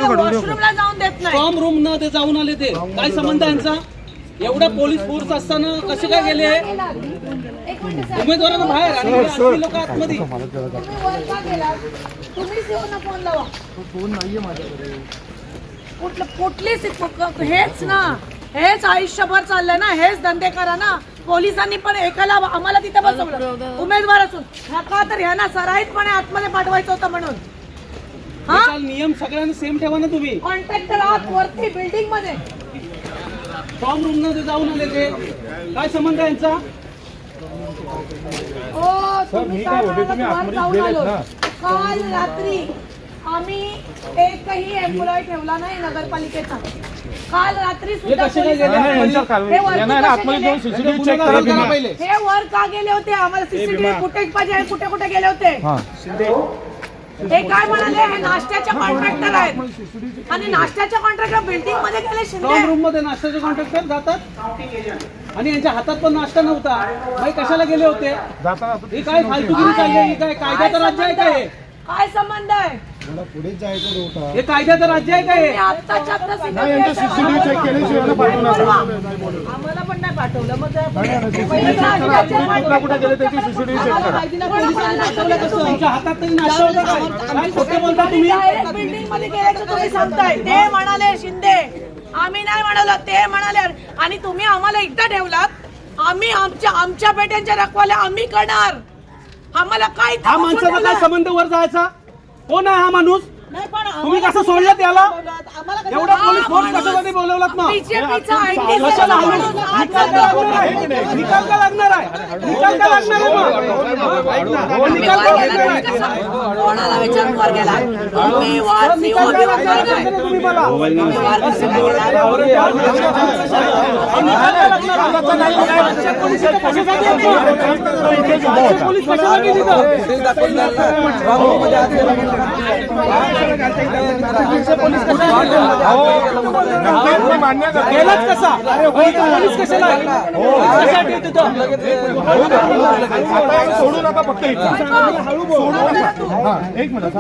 वॉशरूमला जाऊन देत नाही. स्ट्रॉंग रूम न ते जाऊन आले ते काय संबंध यांचा? एवढा पोलीस फोर्स असताना कसे काय गेले? उमेदवारांना बाहेर आणि लोक आतमध्ये. तुम्हीच येऊ ना फोन लावा. फोन नाहीये माझ्याकडे. कुठलीच हेच ना, हेच आयुष्यभर चाललंय ना, हेच धंदे करा ना. पोलिसांनी पण एकाला आम्हाला तिथे बसवलं उमेदवार असून, का तर ह्यांना सराईतपणे आतमध्ये पाठवायचं होतं म्हणून. हा नियम सगळ्यांना सेम ठेवा ना तुम्ही. कॉन्ट्रॅक्टर आत वरती बिल्डिंग मध्ये फॉर्म रूम मध्ये जाऊन आले ते काय संबंध यांचा? तुम्ही काय म्हणालात? काल रात्री आम्ही एकही एम्प्लॉय ठेवला नाही नगरपालिकेचा. काल रात्री सुद्धा हे वर का गेले होते? आम्हाला सीसीटीव्ही फुटेज पाहिजे. कुठे कुठे गेले होते? हे काय म्हणाले? हे नाश्त्याचे कॉन्ट्रॅक्टर आहेत आणि नाश्त्याच्या कॉन्ट्रॅक्टर बिल्डिंग मध्ये गेले. शिंदे रूम मध्ये नाश्त्याचे कॉन्ट्रॅक्टर जातात आणि यांच्या हातात पण नाश्ता नव्हता. भाई कशाला गेले होते? हे काय फालतूगिरी चालली? हे काय कायद्याचं राज्य आहे काय? काय संबंध आहे? पुढे जायचं होतं. हे कायद्याचं राज्य आहे काय? आम्हाला पण नाही पाठवलं. मग तुमच्या हातात तरी नाश्ता होता काय? खोटे बोलता तुम्ही. बिल्डिंग मध्ये गेल्याचं तुम्ही सांगताय. ते म्हणाले शिंदे, आम्ही नाही म्हणालो, ते म्हणाले. आणि तुम्ही आम्हाला एकदा ठेवलात. आम्ही आमच्या पेट्यांच्या रखवाल्या आम्ही करणार. आम्हाला काय? हा माणसाचा काय संबंध वर जायचा? कोण आहे हा माणूस? तुम्ही कसं सोडलं त्याला? एवढा पोलीस फोर्स कशासाठी बोलवलात मग? निकाल का लागणार आहे? निकाल का लागणार आहे? निकाल का लागणार आहे? कोणाला विचारून वर गेला? तुम्ही वर निकाल का लागणार आहे तुम्ही मला? पोलीस कशासाठी तिथं? गेलाच कसा? पोलीस कशाला सोडू नका फक्त. एक मिनिट.